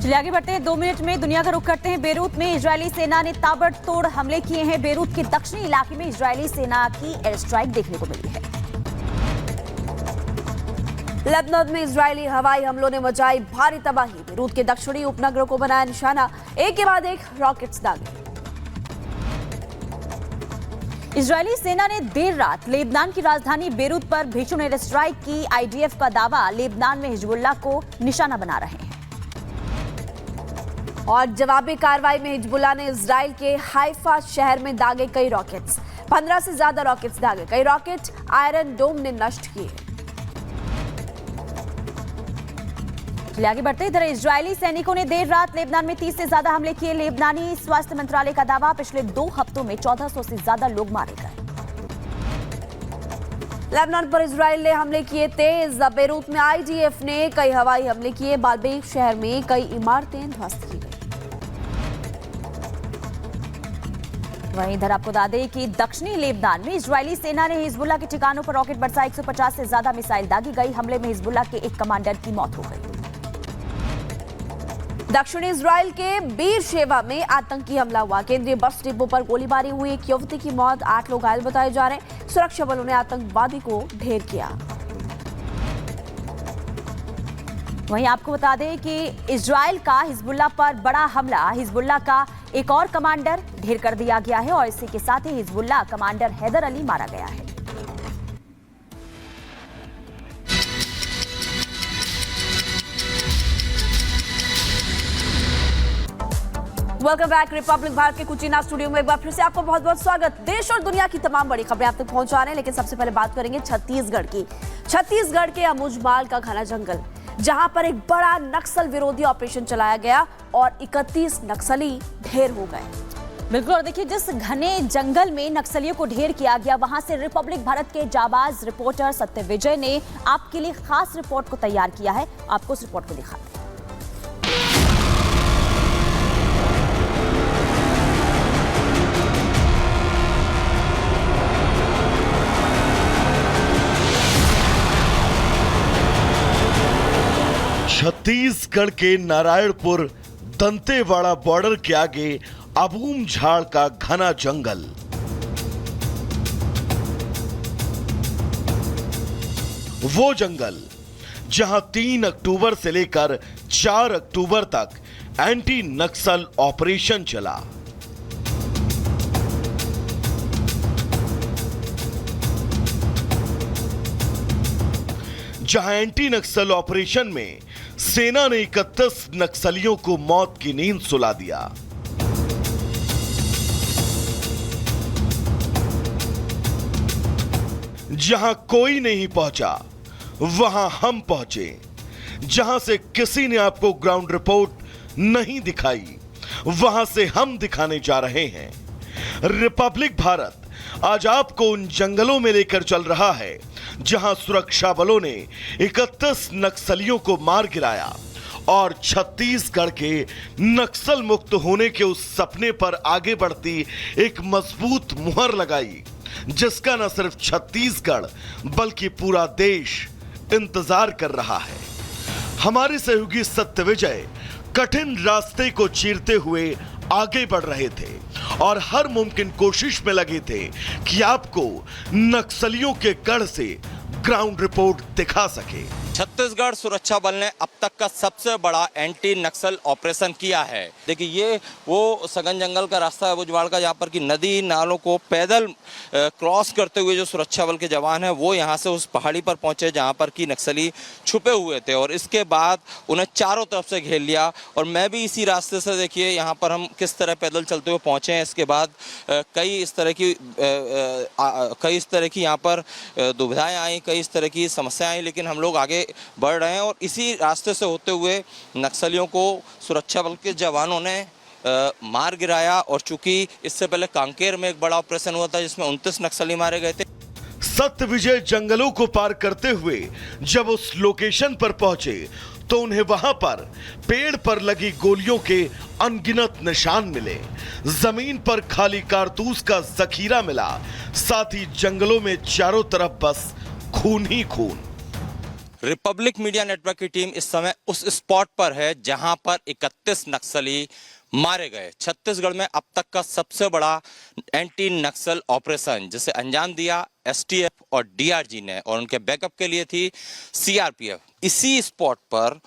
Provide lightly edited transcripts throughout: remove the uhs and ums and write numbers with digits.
चलिए आगे बढ़ते हैं। 2 मिनट में दुनिया का रुख करते हैं। बेरूत में इजरायली सेना ने ताबड़तोड़ हमले किए हैं। बेरूत के दक्षिणी इलाके में इजरायली सेना की एयर स्ट्राइक देखने को मिली है। लेबनान में इजरायली हवाई हमलों ने मचाई भारी तबाही। बेरूत के दक्षिणी उपनगरों को बनाया निशाना, एक के बाद एक रॉकेट्स दागे। इजरायली सेना ने देर रात लेबनान की राजधानी बेरूत पर भीषण एयर स्ट्राइक की। आईडीएफ का दावा, लेबनान में हिजबुल्लाह को निशाना बना रहे हैं। और जवाबी कार्रवाई में हिजबुल्लाह ने इजराइल के हाइफा शहर में दागे कई रॉकेट्स। 15 से ज्यादा रॉकेट्स दागे। कई रॉकेट आयरन डोम ने नष्ट किए। चलिए आगे बढ़ते हैं। इधर इजरायली सैनिकों ने देर रात लेबनान में 30 से ज्यादा हमले किए। लेबनानी स्वास्थ्य मंत्रालय का दावा, पिछले 2 हफ्तों में 1400 से ज्यादा लोग मारे गए। लेबनान पर इजराइल ने हमले किए तेज। बेरूत में आईडीएफ ने कई हवाई हमले किए। बाल्बेक शहर में कई इमारतें ध्वस्त की गई। वहीं इधर आपको बता दें कि दक्षिणी लेबनान में इजरायली सेना ने हिजबुल्लाह के ठिकानों पर रॉकेट बरसा। 150 से ज्यादा मिसाइल दागी गई। हमले में हिजबुल्लाह के एक कमांडर की मौत हो गई। दक्षिणी इजराइल के बीर शेवा में आतंकी हमला हुआ। केंद्रीय बस डिपो पर गोलीबारी हुई। एक युवती की मौत, 8 लोग घायल बताए जा रहे हैं। सुरक्षा बलों ने आतंकवादी को ढेर किया। वहीं आपको बता दें कि इजराइल का हिजबुल्लाह पर बड़ा हमला। हिजबुल्लाह का एक और कमांडर ढेर कर दिया गया है और इसी के साथ ही हिजबुल्लाह कमांडर हैदर अली मारा गया है। Welcome back. रिपब्लिक भारत के कुचिना स्टूडियो में एक बार फिर से आपको बहुत बहुत स्वागत। देश और दुनिया की तमाम बड़ी खबरें आप तक पहुंचा रहे हैं, लेकिन सबसे पहले बात करेंगे छत्तीसगढ़ की। छत्तीसगढ़ के अमुजमाल का घना जंगल, जहां पर एक बड़ा नक्सल विरोधी ऑपरेशन चलाया गया और 31 नक्सली ढेर हो गए। बिल्कुल, और देखिए जिस घने जंगल में नक्सलियों को ढेर किया गया, वहां से रिपब्लिक भारत के जाबाज रिपोर्टर सत्य विजय ने आपके लिए खास रिपोर्ट को तैयार किया है। आपको उस रिपोर्ट को दिखाते हैं। छत्तीसगढ़ के नारायणपुर दंतेवाड़ा बॉर्डर के आगे अबूम झाड़ का घना जंगल। वो जंगल जहां 3 अक्टूबर से लेकर 4 अक्टूबर तक एंटी नक्सल ऑपरेशन चला। जहां एंटी नक्सल ऑपरेशन में सेना ने 31 नक्सलियों को मौत की नींद सुला दिया। जहां कोई नहीं पहुंचा, वहां हम पहुंचे। जहां से किसी ने आपको ग्राउंड रिपोर्ट नहीं दिखाई, वहां से हम दिखाने जा रहे हैं। रिपब्लिक भारत आज आपको उन जंगलों में लेकर चल रहा है जहां सुरक्षा बलों ने 31 नक्सलियों को मार गिराया और छत्तीसगढ़ के नक्सल मुक्त होने के उस सपने पर आगे बढ़ती एक मजबूत मुहर लगाई, जिसका न सिर्फ छत्तीसगढ़ बल्कि पूरा देश इंतजार कर रहा है। हमारे सहयोगी सत्य विजय कठिन रास्ते को चीरते हुए आगे बढ़ रहे थे और हर मुमकिन कोशिश में लगे थे कि आपको नक्सलियों के गढ़ से ग्राउंड रिपोर्ट दिखा सके। छत्तीसगढ़ सुरक्षा बल ने अब तक का सबसे बड़ा एंटी नक्सल ऑपरेशन किया है। देखिए ये वो सघन जंगल का रास्ता है अबूझमाड़ का, जहाँ पर कि नदी नालों को पैदल क्रॉस करते हुए जो सुरक्षा बल के जवान हैं वो यहाँ से उस पहाड़ी पर पहुँचे जहाँ पर कि नक्सली छुपे हुए थे और इसके बाद उन्हें चारों तरफ से घेर लिया। और मैं भी इसी रास्ते से, देखिए यहाँ पर हम किस तरह पैदल चलते हुए पहुँचे हैं। इसके बाद कई इस तरह की यहाँ पर दुविधाएँ आई, कई इस तरह की समस्याएं आई, लेकिन हम लोग आगे बढ़ रहे हैं और इसी रास्ते से होते हुए नक्सलियों को सुरक्षा बल के जवानों ने मार गिराया। और चूंकि इससे पहले कांकेर में एक बड़ा ऑपरेशन हुआ था जिसमें 29 नक्सली मारे गए थे। सत्य विजय जंगलों को पार करते हुए जब उस लोकेशन पर पहुंचे तो उन्हें वहां पर पेड़ पर लगी गोलियों के अनगिनत निशान मिले। जमीन पर खाली कारतूस का जखीरा मिला। साथ ही जंगलों में चारों तरफ बस खून ही खून। रिपब्लिक मीडिया नेटवर्क की टीम इस समय उस स्पॉट पर है जहां पर 31 नक्सली मारे गए। छत्तीसगढ़ में अब तक का सबसे बड़ा एंटी नक्सल ऑपरेशन जिसे अंजाम दिया एसटीएफ और डीआरजी ने, और उनके बैकअप के लिए थी सीआरपीएफ। इसी स्पॉट पर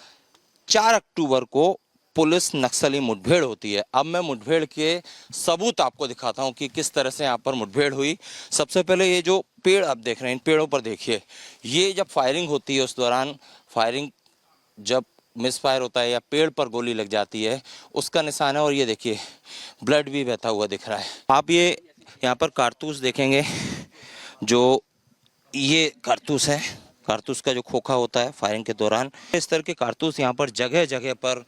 4 अक्टूबर को पुलिस नक्सली मुठभेड़ होती है। अब मैं मुठभेड़ के सबूत आपको दिखाता हूं कि किस तरह से यहाँ पर मुठभेड़ हुई। सबसे पहले ये जो पेड़ आप देख रहे हैं, इन पेड़ों पर देखिए, ये जब फायरिंग होती है उस दौरान फायरिंग जब मिसफायर होता है या पेड़ पर गोली लग जाती है उसका निशान है। और ये देखिए ब्लड भी बहता हुआ दिख रहा है। आप ये यहाँ पर कारतूस देखेंगे, जो ये कारतूस है, कारतूस का जो खोखा होता है फायरिंग के दौरान, इस तरह के कारतूस यहाँ पर जगह जगह पर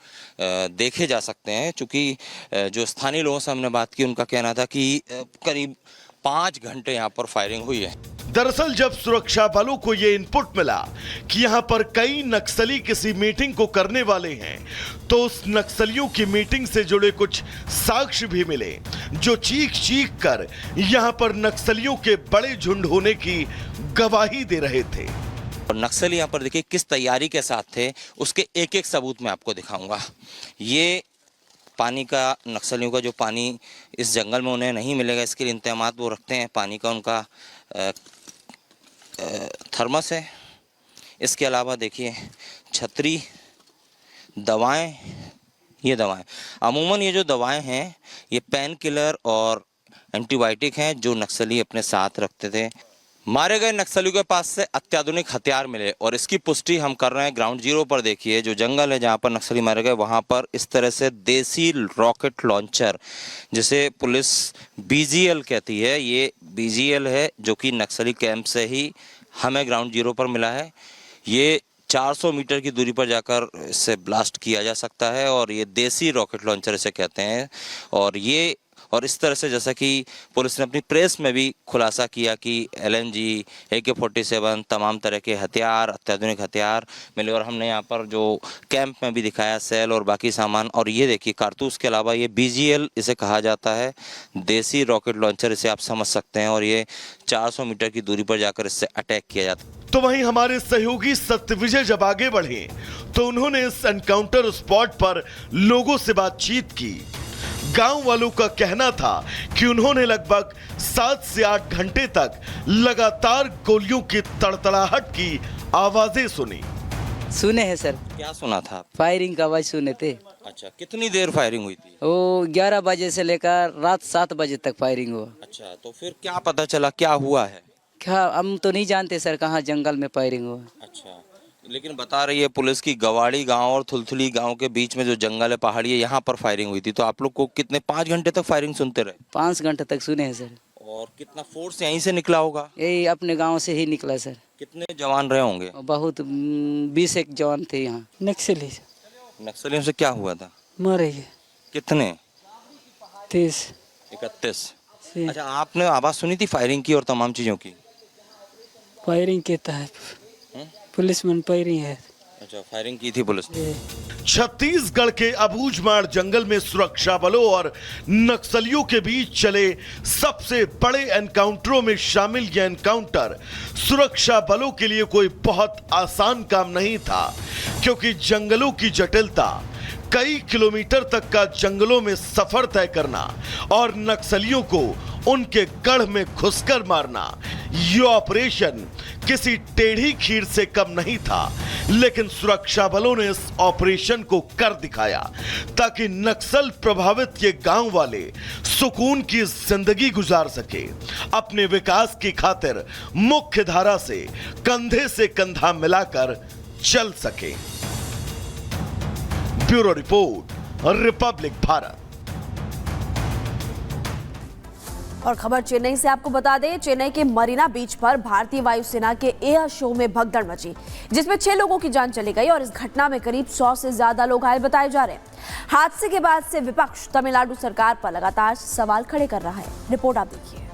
देखे जा सकते हैं। चूँकि जो स्थानीय लोगों से हमने बात की उनका कहना था कि करीब 5 घंटे यहाँ पर फायरिंग हुई है। दरअसल जब सुरक्षा बलों को यह इनपुट मिला कि यहां पर कई नक्सली किसी मीटिंग को करने वाले हैं, तो उस नक्सलियों की मीटिंग से जुड़े कुछ साक्ष्य भी मिले जो चीख चीख कर यहां पर नक्सलियों के बड़े झुंड होने की गवाही दे रहे थे। और नक्सली यहाँ पर देखिए किस तैयारी के साथ थे, उसके एक एक सबूत मैं आपको दिखाऊंगा। ये पानी का, नक्सलियों का जो पानी इस जंगल में उन्हें नहीं मिलेगा इसके लिए इंतजामात वो रखते हैं। पानी का उनका थर्मस है। इसके अलावा देखिए छतरी, दवाएं, ये दवाएं, अमूमन ये जो दवाएं हैं ये पेन किलर और एंटीबायोटिक हैं जो नक्सली अपने साथ रखते थे। मारे गए नक्सलियों के पास से अत्याधुनिक हथियार मिले और इसकी पुष्टि हम कर रहे हैं ग्राउंड जीरो पर। देखिए जो जंगल है जहां पर नक्सली मारे गए वहां पर इस तरह से देसी रॉकेट लॉन्चर, जिसे पुलिस बीजीएल कहती है, ये बीजीएल है जो कि नक्सली कैंप से ही हमें ग्राउंड जीरो पर मिला है। ये 400 मीटर की दूरी पर जाकर इससे ब्लास्ट किया जा सकता है और ये देसी रॉकेट लॉन्चर इसे कहते हैं। और इस तरह से जैसा कि पुलिस ने अपनी प्रेस में भी खुलासा किया कि एलएमजी, AK-47 तमाम तरह के हथियार, अत्याधुनिक हथियार मिले। और हमने यहाँ पर जो कैंप में भी दिखाया सेल और बाकी सामान। और ये देखिए कारतूस के अलावा ये बीजीएल इसे कहा जाता है, देसी रॉकेट लॉन्चर इसे आप समझ सकते हैं। और ये 400 मीटर की दूरी पर जाकर इससे अटैक किया जाता है। तो वहीं हमारे सहयोगी सत्यविजय जब आगे बढ़े तो उन्होंने इस एनकाउंटर स्पॉट पर लोगों से बातचीत की। गांव वालों का कहना था कि उन्होंने लगभग 7 से 8 घंटे तक लगातार गोलियों की तड़तड़ाहट की आवाजें सुनी। सुने हैं सर। क्या सुना था? फायरिंग का आवाज सुने थे। अच्छा, कितनी देर फायरिंग हुई थी? वो 11 बजे से लेकर रात 7 बजे तक फायरिंग हुआ। अच्छा, तो फिर क्या पता चला, क्या हुआ है? क्या हम तो नहीं जानते सर कहाँ जंगल में फायरिंग हुआ। अच्छा, लेकिन बता रही है पुलिस की गवाड़ी गांव और थुलथुली गांव के बीच में जो जंगल है, पहाड़ी है, यहाँ पर फायरिंग हुई थी। तो आप लोग को कितने 5 घंटे तक फायरिंग सुनते रहे? 5 घंटे तक सुने हैं सर। और कितना फोर्स यहीं से निकला होगा? यही अपने गांव से ही निकला सर। कितने जवान रहे होंगे? बहुत 20 एक जवान थे यहाँ। नक्सलियों से क्या हुआ था? मरे कितने? 30 31। अच्छा, आपने आवाज सुनी थी फायरिंग की और तमाम चीजों की? फायरिंग के तहत पुलिस मन फायरिंग है। अच्छा, फायरिंग की थी पुलिस ने। छत्तीसगढ़ के अबूझमाड़ जंगल में सुरक्षा बलों और नक्सलियों के बीच चले सबसे बड़े एनकाउंटरों में शामिल यह एनकाउंटर सुरक्षा बलों के लिए कोई बहुत आसान काम नहीं था, क्योंकि जंगलों की जटिलता, कई किलोमीटर तक का जंगलों में सफर तय करना और नक्सलियों को उनके गढ़ में घुसकर मारना, यह ऑपरेशन किसी टेढ़ी खीर से कम नहीं था। लेकिन सुरक्षा बलों ने इस ऑपरेशन को कर दिखाया ताकि नक्सल प्रभावित ये गांव वाले सुकून की जिंदगी गुजार सके, अपने विकास की खातिर मुख्य धारा से कंधा मिलाकर चल सके। Bureau report, Republic Bharat. और खबर चेन्नई से आपको बता दें, चेन्नई के मरीना बीच पर भारतीय वायुसेना के एयर शो में भगदड़ मची, जिसमें 6 लोगों की जान चली गई और इस घटना में करीब 100 से ज्यादा लोग घायल बताए जा रहे हैं। हादसे के बाद से विपक्ष तमिलनाडु सरकार पर लगातार सवाल खड़े कर रहा है। रिपोर्ट आप देखिए।